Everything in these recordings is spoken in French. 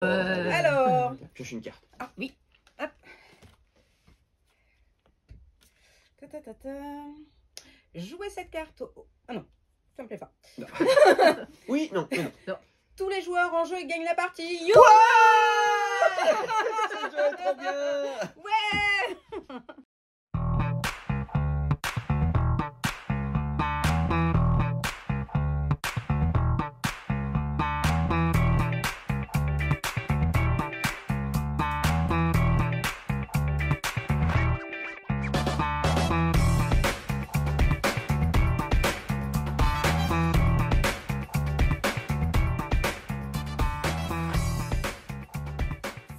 Alors, pioche une carte. ah oui, hop. Ta, ta, ta, ta. Jouer cette carte. Ah non, ça me plaît pas. Non. Oui, non, non. Non. Tous les joueurs en jeu gagnent la partie. Ce jeu est trop bien. Ouais.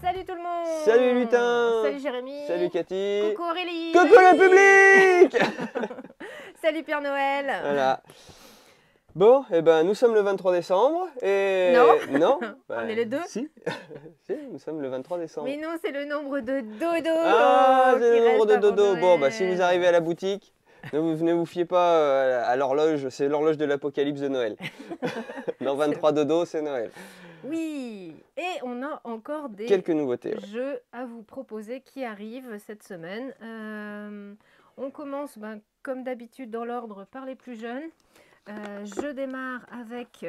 Salut tout le monde. Salut Lutin. Salut Jérémy. Salut Cathy. Coucou Aurélie. Coucou le public. Salut Père Noël. Voilà. Bon, eh ben, nous sommes le 23 décembre et... Non. Non. On est le 2. Si. Si, nous sommes le 23 décembre. Mais non, c'est le nombre de dodo. Ah, c'est qui le nombre reste de avant dodo. Bon, bah, Noël. si vous arrivez à la boutique, ne vous fiez pas à l'horloge, c'est l'horloge de l'apocalypse de Noël. Dans 23 dodo, c'est Noël. Oui. Et on a encore des Quelques nouveautés. Ouais. jeux à vous proposer qui arrivent cette semaine. On commence, comme d'habitude, dans l'ordre par les plus jeunes. Je démarre avec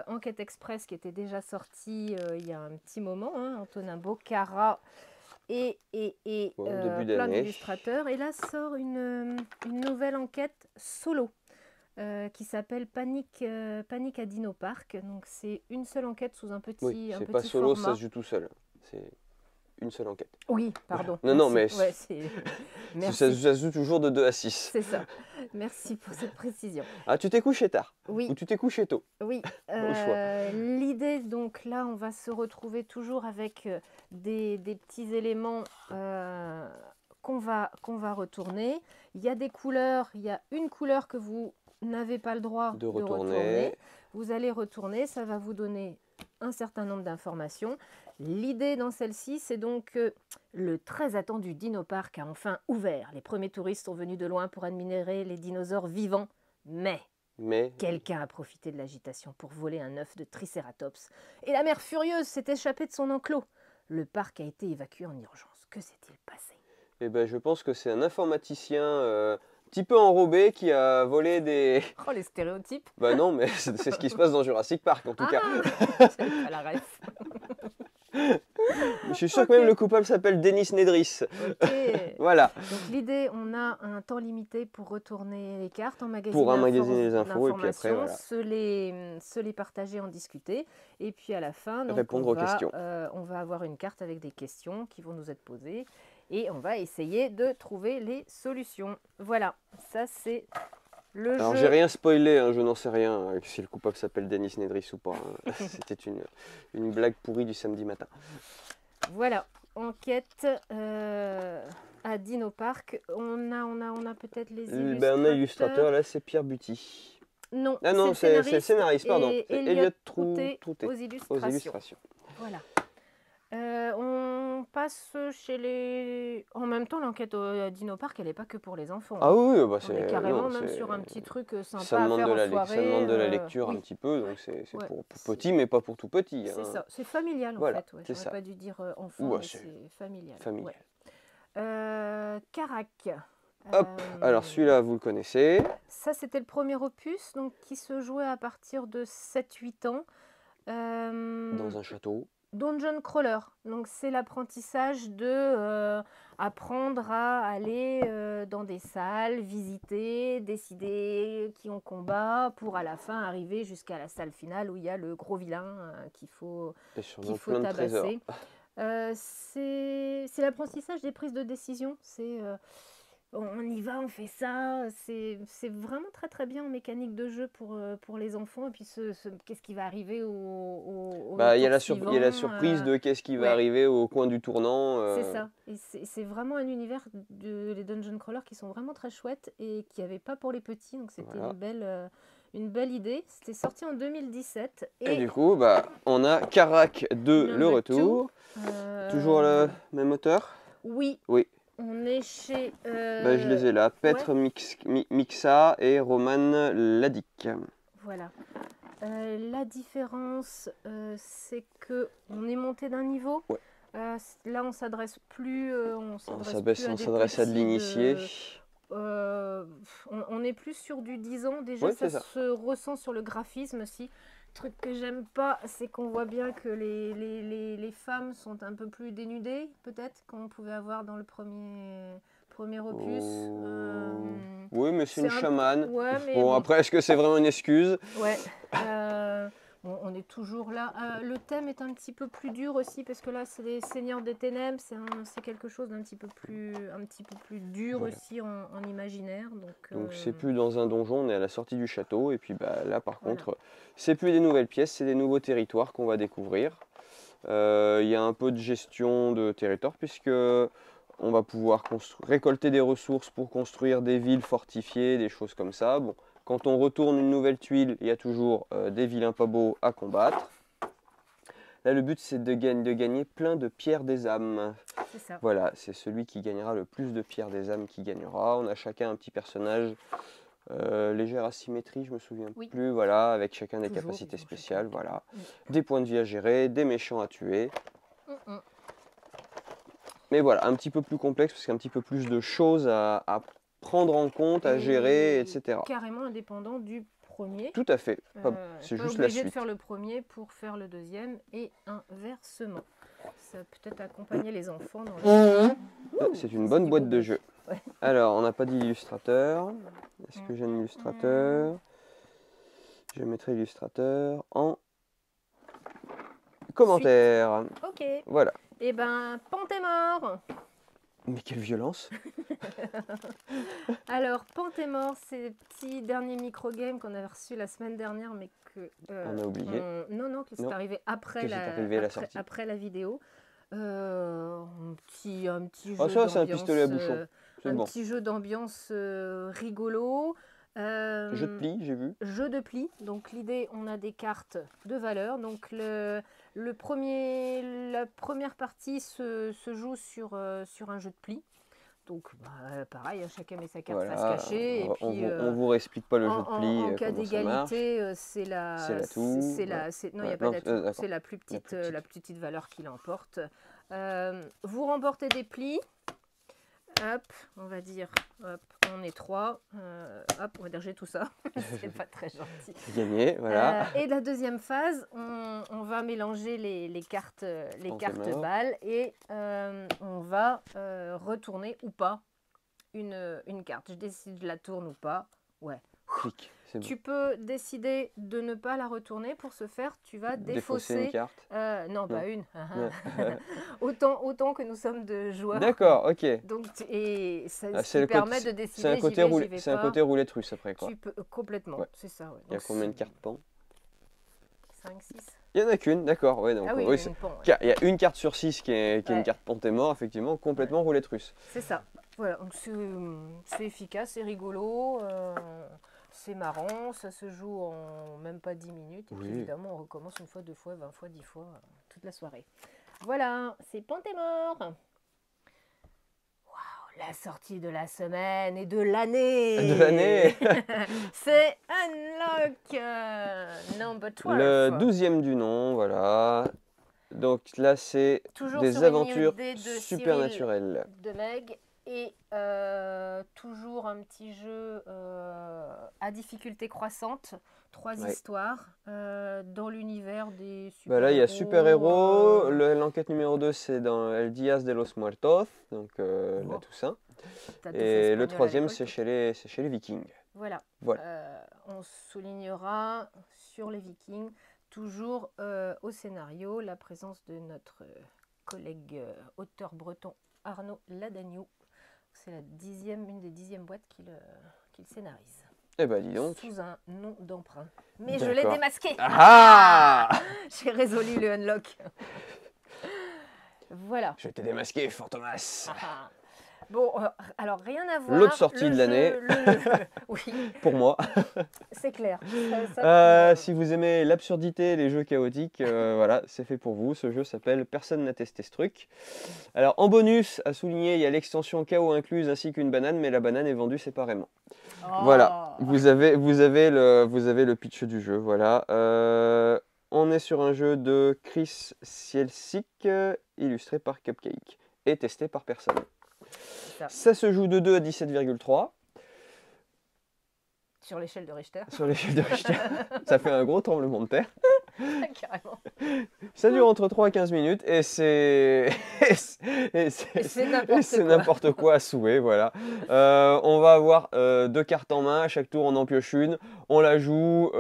Enquête Express qui était déjà sorti il y a un petit moment, hein, Antonin Bocara et Début plein d'année. d'illustrateurs. Et là sort une nouvelle enquête solo qui s'appelle Panique à Dino Park. Donc c'est une seule enquête sous un petit, Oui, un c'est petit pas solo, format. ça se joue tout seul. C'est une seule enquête. Oui, pardon. Non, non, Merci. mais Ouais, merci. ça se joue toujours de 2 à 6. C'est ça. Merci pour cette précision. Ah, tu t'es couché tard Oui. ou tu t'es couché tôt? Oui, Au choix. l'idée, donc là, on va se retrouver toujours avec des petits éléments qu'on va retourner. Il y a des couleurs, il y a une couleur que vous n'avez pas le droit De retourner. Vous allez retourner, ça va vous donner un certain nombre d'informations. L'idée dans celle-ci, c'est donc que le très attendu Dino Park a enfin ouvert. Les premiers touristes sont venus de loin pour admirer les dinosaures vivants, mais quelqu'un a profité de l'agitation pour voler un œuf de Triceratops. Et la mère furieuse s'est échappée de son enclos. Le parc a été évacué en urgence. Que s'est-il passé? Eh ben, je pense que c'est un informaticien un petit peu enrobé qui a volé des... Oh, les stéréotypes. Bah non, mais c'est ce qui se passe dans Jurassic Park en tout cas. J'avais pas la ref. Je suis sûr que Ok. même le coupable s'appelle Denis Nedris. Ok. Voilà. Donc l'idée, on a un temps limité pour retourner les cartes, emmagasiner Pour emmagasiner les infos et puis après, voilà. se les partager, en discuter. Et puis à la fin, donc, Répondre aux questions. on va avoir une carte avec des questions qui vont nous être posées. Et on va essayer de trouver les solutions. Voilà, ça c'est le Alors jeu. j'ai rien spoilé, hein, je n'en sais rien si le coupable s'appelle Denis Nedris ou pas. Hein. C'était une blague pourrie du samedi matin. Voilà, enquête à Dino Park. On a peut-être les illustrateurs. Ben, on a illustrateur, là c'est Pierre Buty. Non, Ah non, c'est le scénariste, pardon. et C'est Elliot Trouté Trouté aux illustrations. Voilà. On passe chez les... En même temps, l'enquête à Dino Park, elle n'est pas que pour les enfants. Ah oui, bah On est c'est carrément non, même c'est- sur un petit truc sympa ça à demande faire de en la, soirée. ça demande de la lecture oui, un petit peu, donc c'est Ouais, pour c'est- petit, mais pas pour tout petit. c'est Hein. ça. C'est familial Voilà, en fait. Ouais. c'est J'aurais ça. pas dû dire enfant, Ouais, mais c'est c'est familial. familial. Ouais. Carac. Hop, alors celui-là vous le connaissez. Ça, c'était le premier opus donc, qui se jouait à partir de 7-8 ans. Dans un château. Dungeon Crawler, donc c'est l'apprentissage de apprendre à aller dans des salles, visiter, décider qui on combat, pour à la fin arriver jusqu'à la salle finale où il y a le gros vilain qu'il faut Et sûrement faut plein de trésors. tabasser. C'est l'apprentissage des prises de décision, c'est on y va, on fait ça, c'est vraiment très très bien en mécanique de jeu pour les enfants. Et puis qu'est-ce qui va arriver au Bah, il y a tour il y a la suivant, surprise de qu'est-ce qui va ouais. arriver au coin du tournant. C'est ça. Et c'est vraiment un univers les Dungeon Crawlers qui sont vraiment très chouettes et qui n'y avait pas pour les petits. Donc c'était Voilà. une belle idée. C'était sorti en 2017. Et du coup, bah, on a Carac 2, le Number retour. Toujours le même auteur? Oui. Oui. On est chez... Bah, je les ai là. Petr Mixa et Roman Ladic. Voilà. La différence, c'est que on est monté d'un niveau. Ouais. Là, on s'adresse plus, on On s'adresse plus à des s'adresse à de petits l'initié. on est plus sur du 10 ans. Déjà, Oui, ça c'est ça. se ressent sur le graphisme aussi. Truc que j'aime pas, c'est qu'on voit bien que les femmes sont un peu plus dénudées, peut-être, qu'on pouvait avoir dans le premier opus. Oui, mais c'est une c'est un- chamane. Ouais, mais Bon, bon. après, est-ce que c'est vraiment une excuse? Ouais. Bon, on est toujours là. Le thème est un petit peu plus dur aussi parce que là, c'est les Seigneurs des Ténèbres. C'est quelque chose d'un petit peu plus dur Voilà. aussi en imaginaire. Donc c'est plus dans un donjon, on est à la sortie du château. Et puis bah, là, par Voilà. contre, c'est plus des nouvelles pièces, c'est des nouveaux territoires qu'on va découvrir. Il y a un peu de gestion de territoire puisque on va pouvoir récolter des ressources pour construire des villes fortifiées, des choses comme ça. Bon, quand on retourne une nouvelle tuile, il y a toujours des vilains pas beaux à combattre. Là, le but, c'est de gagner plein de pierres des âmes. C'est ça. Voilà, c'est celui qui gagnera le plus de pierres des âmes qui gagnera. On a chacun un petit personnage, légère asymétrie, je me souviens Oui. plus, voilà, avec chacun des Toujours, capacités ils ont spéciales, chacun. voilà. Des points de vie à gérer, des méchants à tuer. Mais voilà, un petit peu plus complexe parce qu'il y a un petit peu plus de choses à prendre en compte, à gérer, Et etc. carrément indépendant du premier. Tout à fait, c'est Pas juste la obligé de suite. faire le premier pour faire le deuxième et inversement. Ça peut être accompagner les enfants dans le... C'est une c'est bonne du boîte beau de gosse. jeu. Ouais. Alors, on n'a pas d'illustrateur. Est-ce que j'ai un illustrateur? Je mettrai l'illustrateur en commentaire. Ok. Voilà. Et ben, Pan est mort. Mais quelle violence! Alors, Pan est mort, c'est le petit dernier microgame qu'on avait reçu la semaine dernière, mais que... On a oublié. Non, que c'est Non, arrivé après que c'est arrivé à la sortie. après la vidéo. Un petit jeu Oh, ça, c'est un d'ambiance, pistolet à bouchon. C'est un bon. petit jeu d'ambiance rigolo. Jeu de pli, j'ai vu. Jeu de pli. Donc l'idée, on a des cartes de valeur. Donc la première partie se joue sur un jeu de pli. Donc pareil, chacun met sa carte Voilà. face cachée. Et puis, on vous réexplique pas le jeu de pli. en cas comment ça marche. d'égalité, c'est la l'atout. non, il n'y a Ouais, pas non, d'atout. d'accord. C'est la plus petite valeur qui l'emporte. Vous remportez des plis. Hop, on va dire, hop, on est 3. Hop, on va dire j'ai tout ça. C'est pas très gentil. Gagné, voilà. Et la deuxième phase, on va mélanger les cartes mort. balles et on va retourner ou pas une carte. Je décide de la tourne ou pas. Ouais. Clic, c'est bon. Tu peux décider de ne pas la retourner. Pour ce faire, tu vas Défausser une carte. non, pas Non. une. autant que nous sommes de joueurs. D'accord, ok. Donc, et ça Ah, ce qui permet de décider. C'est un côté, c'est un côté roulette russe après, quoi. Tu peux, complètement, Ouais. c'est ça. Ouais. Il y a Donc, combien de cartes pan? 5, 6. Il y en a qu'une, d'accord. Ouais, donc, Ah oui, oui, une pan, ouais. il y a une carte sur 6 qui est Ouais. une carte Pantémort, effectivement, complètement roulette russe. C'est ça. Voilà, donc c'est efficace, c'est rigolo, c'est marrant, ça se joue en même pas 10 minutes. Et puis Oui. évidemment, on recommence une fois, 2 fois, 20 fois, 10 fois, toute la soirée. Voilà, c'est Pantémort. Waouh, la sortie de la semaine et de l'année. De l'année. C'est Unlock number 12. Le 12e du nom, voilà. Donc là, c'est Toujours des sur une aventures idée de Cyril supernaturelles. de Meg et toujours un petit jeu à difficulté croissante, 3 Ouais. histoires dans l'univers des super-héros. Bah là, il y a super-héros. L'enquête numéro 2, c'est dans El Días de los Muertos, donc la Toussaint. T'as tout fait Et espagnol le à troisième, l'école, c'est toi. chez les Vikings. Voilà. Voilà. On soulignera sur les Vikings, toujours au scénario, la présence de notre collègue auteur breton Arnaud Ladagnou. C'est une des 10e boîtes qu'il scénarise. Eh ben, dis donc. Sous un nom d'emprunt. Mais je l'ai D'accord. démasqué. Ah J'ai résolu le unlock. Voilà. Je t'ai démasqué, Fort Thomas. Bon, alors rien à voir. L'autre sortie Le de jeu- l'année. Oui, Pour moi. c'est clair. Ça, Si vous aimez l'absurdité, les jeux chaotiques, voilà, c'est fait pour vous. Ce jeu s'appelle Personne n'a testé ce truc. Alors en bonus, à souligner, il y a l'extension chaos incluse ainsi qu'une banane, mais la banane est vendue séparément. Voilà, Oh. vous avez le pitch du jeu, voilà. On est sur un jeu de Chris Cielcik, illustré par Cupcake, et testé par personne. Ça. Ça se joue de 2 à 17,3 Sur l'échelle de Richter. sur l'échelle de Richter. Ça fait un gros tremblement de terre. Carrément. Ça dure entre 3 et 15 minutes, et c'est Et c'est n'importe et c'est quoi. n'importe quoi à souhait, voilà. On va avoir 2 cartes en main, à chaque tour on en pioche une, on la joue,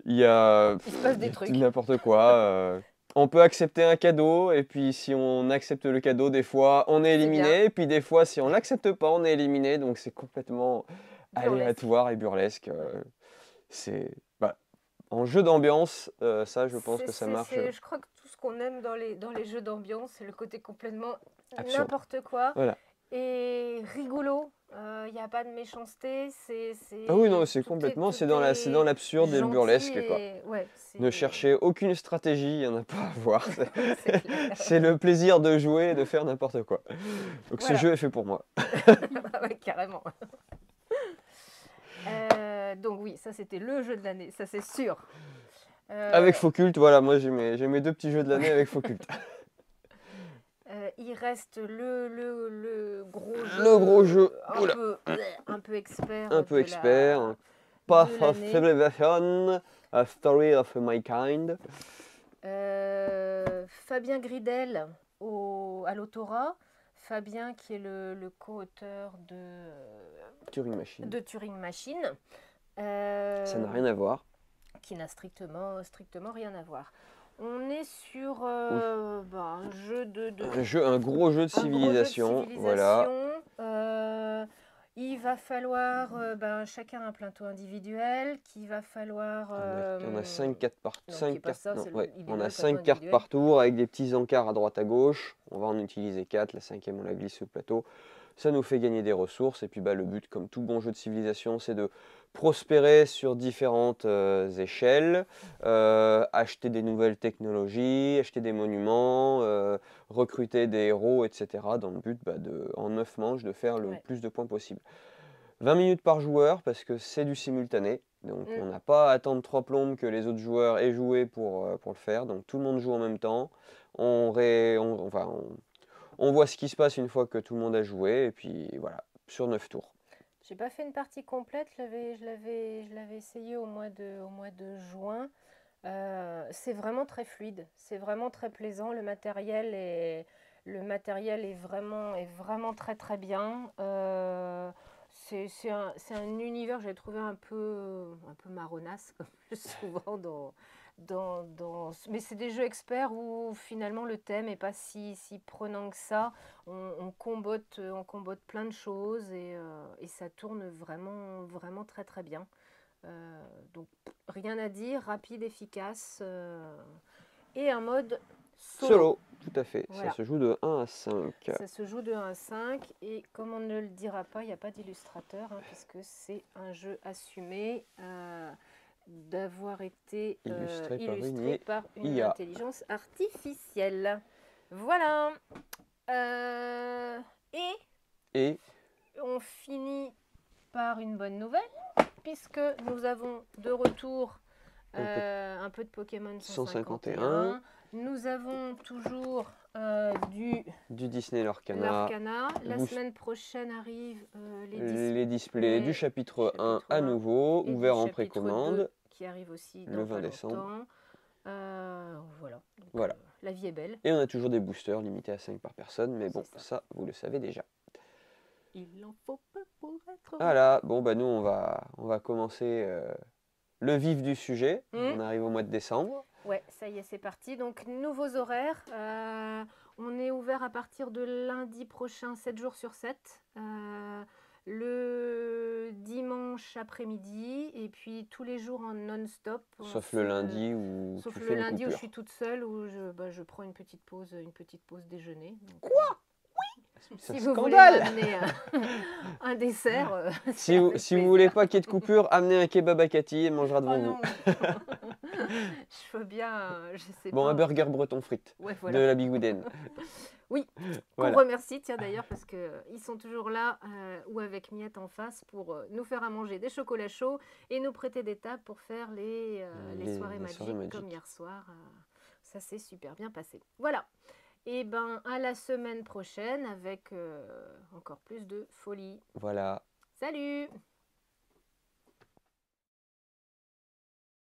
il y a Il se passe des trucs. n'importe quoi. On peut accepter un cadeau, et puis si on accepte le cadeau, des fois on est bien. éliminé, et puis des fois si on l'accepte pas, on est éliminé, donc c'est complètement Burlesque. aléatoire et burlesque. C'est voilà. En jeu d'ambiance, ça je pense que ça marche. Je crois que tout ce qu'on aime dans les jeux d'ambiance, c'est le côté complètement Absurde. n'importe quoi. Voilà. Et rigolo. Il n'y a pas de méchanceté. Ah oui, non, c'est tout complètement, tout c'est dans l'absurde et le gentil burlesque, quoi. ouais, Ne cherchez aucune stratégie, il n'y en a pas à voir. c'est clair. C'est le plaisir de jouer et de faire n'importe quoi. Donc Voilà. ce jeu est fait pour moi. Ouais, carrément. Donc oui, ça c'était le jeu de l'année, ça c'est sûr. Avec Focult, voilà, moi j'ai mes 2 petits jeux de l'année avec Focult. Il reste le gros jeu. Le gros jeu, un peu expert. un peu expert. Path of Civilization, A Story of My Kind. Fabien Gridel à l'autorat. Fabien qui est le co-auteur Turing Machine. de Turing Machine. Ça n'a rien à voir. Qui n'a strictement rien à voir. On est sur un jeu Un gros jeu de civilisation. Voilà. Il va falloir chacun un plateau individuel, qu'il va falloir... On a 5 cartes par on a 5 cartes par tour avec des petits encarts à droite à gauche. On va en utiliser 4, la 5e on la glisse sous le plateau. Ça nous fait gagner des ressources et puis le but, comme tout bon jeu de civilisation, c'est de prospérer sur différentes échelles, acheter des nouvelles technologies, acheter des monuments, recruter des héros, etc. dans le but en 9 manches de faire le plus de points possible. 20 minutes par joueur parce que c'est du simultané, donc on n'a pas à attendre 3 plombes que les autres joueurs aient joué pour le faire, donc tout le monde joue en même temps. On voit ce qui se passe une fois que tout le monde a joué, et puis voilà, sur 9 tours. J'ai pas fait une partie complète, je l'avais essayé au mois de juin. C'est vraiment très fluide, c'est vraiment très plaisant. Le matériel est vraiment très très bien. C'est un univers, j'ai trouvé un peu marronasse, comme souvent mais c'est des jeux experts où finalement le thème n'est pas si prenant que ça. On combotte plein de choses et ça tourne vraiment très très bien. Donc rien à dire, rapide, efficace et un mode solo. Tout à fait. Voilà. Ça se joue de 1 à 5. Ça se joue de 1 à 5 et comme on ne le dira pas, il n'y a pas d'illustrateur puisque c'est un jeu assumé d'avoir été illustré par une intelligence artificielle. Voilà. Et on finit par une bonne nouvelle, puisque nous avons de retour un peu de Pokémon 151. Nous avons toujours du Disney Lorcana. La semaine prochaine arrive les displays du chapitre 1 à nouveau, ouvert en précommande. Qui arrive aussi dans le 20 décembre. Voilà. Donc, voilà. La vie est belle. Et on a toujours des boosters limités à 5 par personne, mais bon, ça vous le savez déjà. Il en faut peu pour être... Voilà, bon nous on va commencer le vif du sujet. On arrive au mois de décembre. Ouais, ça y est, c'est parti. Donc, nouveaux horaires. On est ouvert à partir de lundi prochain, 7 jours sur 7. Le dimanche après-midi et puis tous les jours en non-stop. Sauf le lundi où je suis toute seule, où je prends une petite pause déjeuner. Donc, quoi ? Oui. C'est un Si vous voulez scandale. amener un dessert, Si c'est vous, avec si vous plaisir. voulez pas qu'il y ait de coupure, amenez un kebab à Cathy, elle mangera Oh devant vous. non. Je veux bien, je sais Bon, pas. un burger breton frites Ouais, de voilà. la Bigoudaine. Oui, qu'on Voilà. remercie, tiens d'ailleurs, parce qu'ils sont toujours là, ou avec Miette en face, pour nous faire à manger des chocolats chauds et nous prêter des tables pour faire les soirées les soirées magiques, comme magiques. hier soir. Ça s'est super bien passé. Voilà. Et ben à la semaine prochaine avec encore plus de folie. Voilà. Salut!